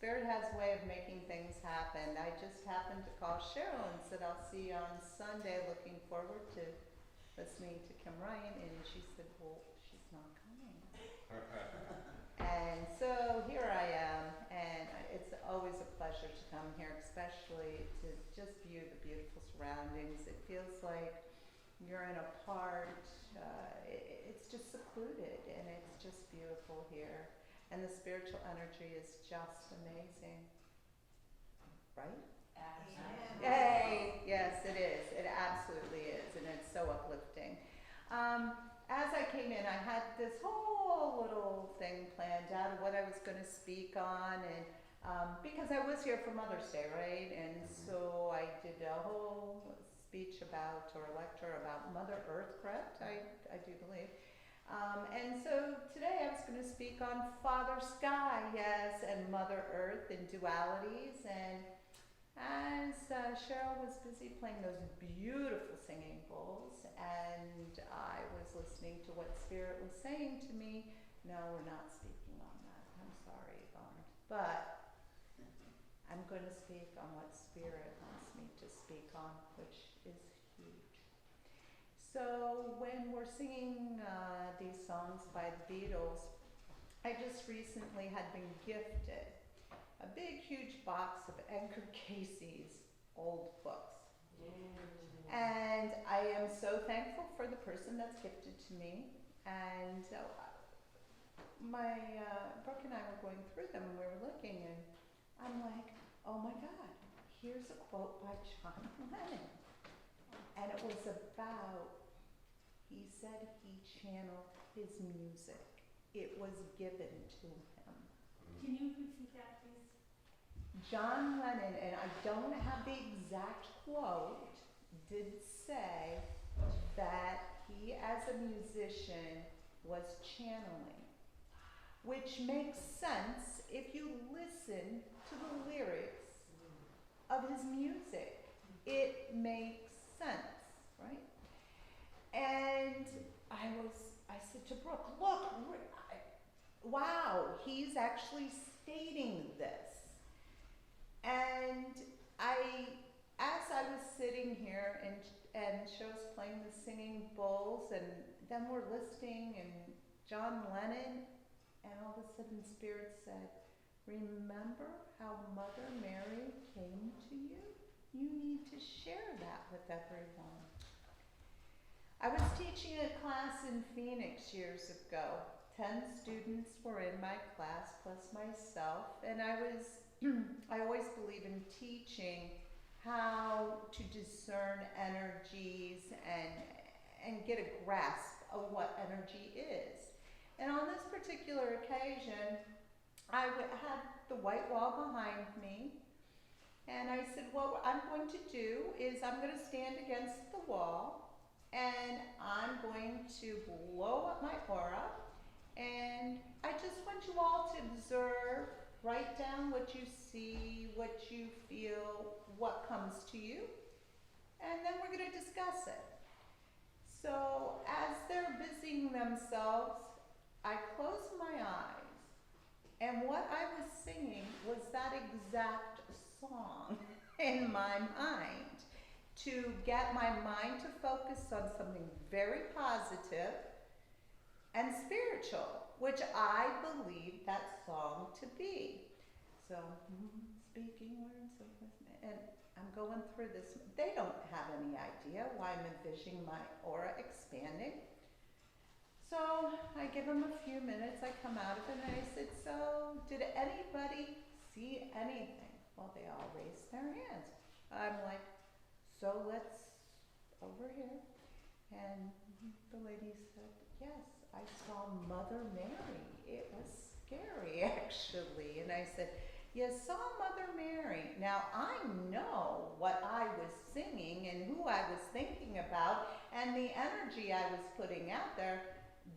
Spirit has a way of making things happen. I just happened to call Cheryl and said, I'll see you on Sunday. Looking forward to listening to Kim Ryan. And she said, well, she's not coming. And so here I am, and it's always a pleasure to come here, especially to just view the beautiful surroundings. It feels like you're in a part, it's just secluded, and it's just beautiful here. And the spiritual energy is just amazing, right? Absolutely. Hey, yes, it is. It absolutely is, and it's so uplifting. As I came in, I had this whole little thing planned out of what I was going to speak on, and because I was here for Mother's Day, right? And so I did a whole speech about, or a lecture about Mother Earth, correct? I do believe. And so today I was going to speak on Father Sky, yes, and Mother Earth and dualities. And as Cheryl was busy playing those beautiful singing bowls, and I was listening to what Spirit was saying to me, no, we're not speaking on that. I'm sorry, Yvonne. But I'm going to speak on what Spirit wants me to speak on, which is huge. So when we're singing these songs by the Beatles, I just recently had been gifted a big, huge box of Edgar Cayce's old books. And I am so thankful for the person that's gifted to me. And my Brooke and I were going through them, and we were looking, and I'm like, oh my God, here's a quote by John Lennon. And it was about, he said he channeled his music. It was given to him. Can you repeat that, please? John Lennon, and I don't have the exact quote, did say that he as a musician was channeling, which makes sense if you listen to the lyrics of his music. It makes sense, right? And I said to Brooke, look, wow, he's actually stating this. And as I was sitting here and she was playing the singing bowls, and then we're listening, and John Lennon, and all of a sudden Spirit said, remember how Mother Mary came to you? You need to share that with everyone. I was teaching a class in Phoenix years ago. 10 students were in my class plus myself, and I always believe in teaching how to discern energies and get a grasp of what energy is. And on this particular occasion, I had the white wall behind me, and I said, what I'm going to do is I'm going to stand against the wall, and I'm going to blow up my aura, and I just want you all to observe, write down what you see, what you feel, what comes to you, and then we're going to discuss it. So as they're busying themselves, I closed my eyes, and what I was singing was that exact song in my mind to get my mind to focus on something very positive and spiritual, which I believe that song to be. So, speaking words of wisdom, and I'm going through this. They don't have any idea why I'm envisioning my aura expanding. So I give them a few minutes, I come out of it, and I said, so did anybody see anything? Well, they all raised their hands. I'm like, so let's, over here. And the lady said, yes, I saw Mother Mary. It was scary, actually. And I said, you saw Mother Mary. Now, I know what I was singing and who I was thinking about and the energy I was putting out there.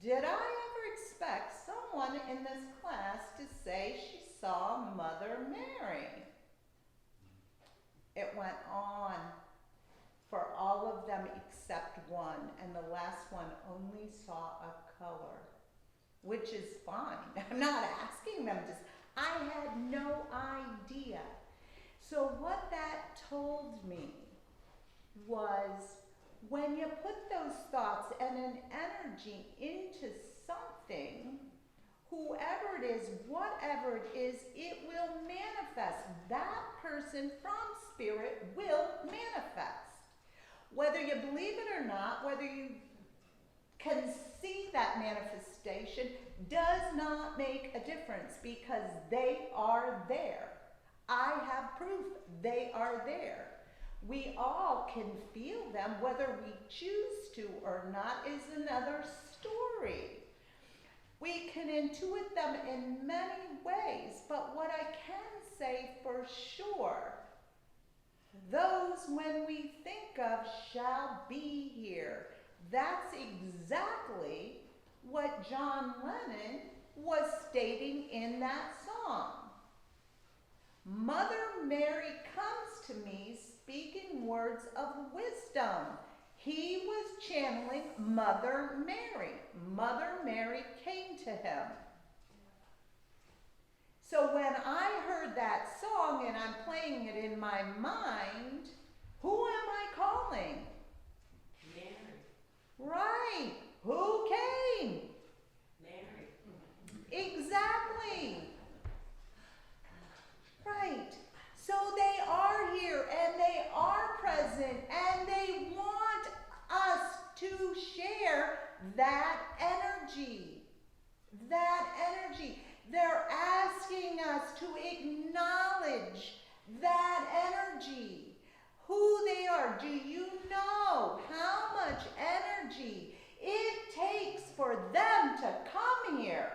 Did I ever expect someone in this class to say she saw Mother Mary? It went on for all of them except one, and the last one only saw a color, which is fine. I'm not asking them to, I had no idea. So what that told me was when you put those thoughts and an energy into something, whoever it is, whatever it is, it will manifest. That person from spirit will manifest. Whether you believe it or not, whether you can see that manifestation, does not make a difference because they are there. I have proof they are there. We all can feel them, whether we choose to or not is another story. We can intuit them in many ways, but what I can say for sure, those when we think of shall be here. That's exactly what John Lennon was stating in that song. Mother Mary comes to me speaking words of wisdom. He was channeling Mother Mary. Mother Mary came to him. So when I heard that song and I'm playing it in my mind, who am I calling? Mary. Right. Who came? Mary. Exactly. Right. So they are here and they are present and they want us to share that energy. That energy. They're asking us to acknowledge that energy. Who they are. Do you know how much energy it takes for them to come here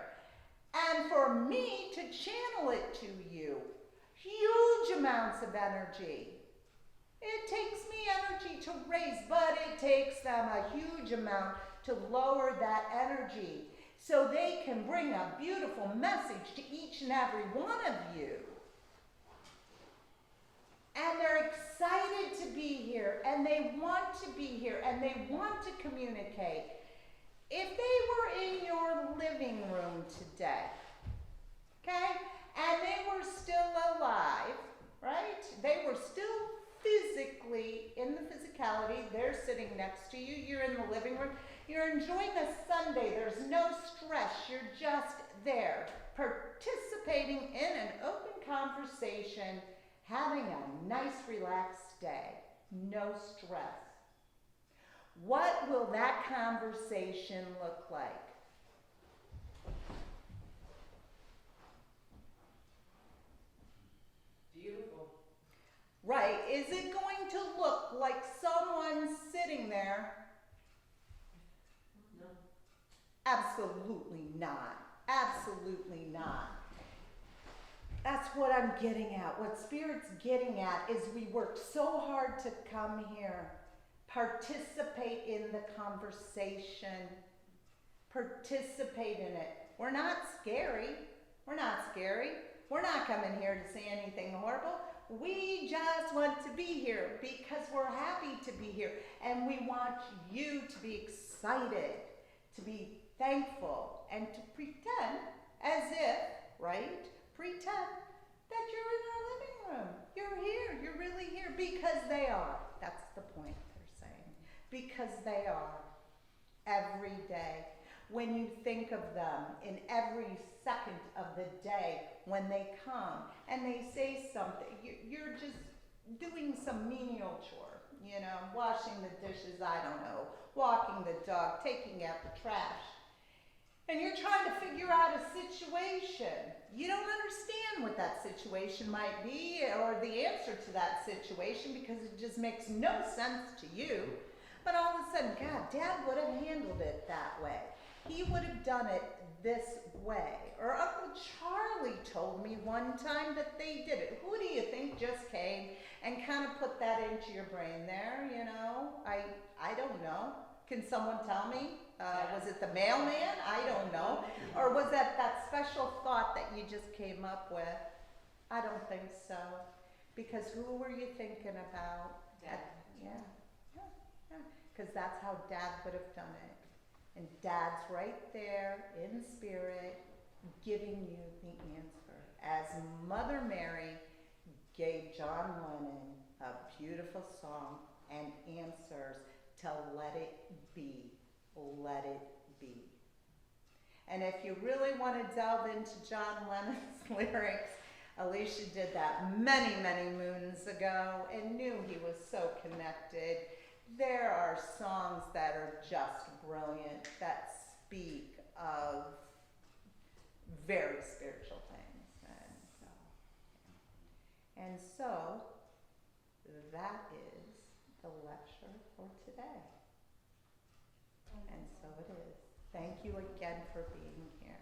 and for me to channel it to you? Huge amounts of energy. It takes me energy to raise, but it takes them a huge amount to lower that energy so they can bring a beautiful message to each and every one of you. And they're excited to be here, and they want to be here, and they want to communicate. If they were in your living room today, okay, and they were still alive, right? They were still physically in the physicality. They're sitting next to you. You're in the living room. You're enjoying a Sunday. There's no stress. You're just there, participating in an open conversation, having a nice, relaxed day. No stress. What will that conversation look like? Beautiful. Right. Is it going to look like someone sitting there? No. Absolutely not. Absolutely not. That's what I'm getting at. What Spirit's getting at is we work so hard to come here, participate in the conversation, participate in it. We're not scary. We're not scary. We're not coming here to say anything horrible. We just want to be here because we're happy to be here. And we want you to be excited, to be thankful, and to pretend as if, right? Pretend that you're in our living room. You're here. You're really here because they are. That's the point they're saying. Because they are. Every day. When you think of them in every second of the day when they come and they say something, you're just doing some menial chore, you know, washing the dishes, I don't know, walking the dog, taking out the trash. And you're trying to figure out a situation. You don't understand what that situation might be or the answer to that situation because it just makes no sense to you. But all of a sudden, God, Dad would have handled it that way. He would have done it this way. Or Uncle Charlie told me one time that they did it. Who do you think just came and kind of put that into your brain there, you know? I don't know. Can someone tell me? Was it the mailman? I don't know. Or was that special thought that you just came up with? I don't think so. Because who were you thinking about? Dad. Yeah. Because that's how Dad would have done it. And Dad's right there in spirit giving you the answer. as Mother Mary gave John Lennon a beautiful song and answers to let it be, let it be. And if you really want to delve into John Lennon's lyrics, Alicia did that many, many moons ago and knew he was so connected. There are songs that are just brilliant that speak of very spiritual things. And so that is the lecture for today. And so it is. Thank you again for being here.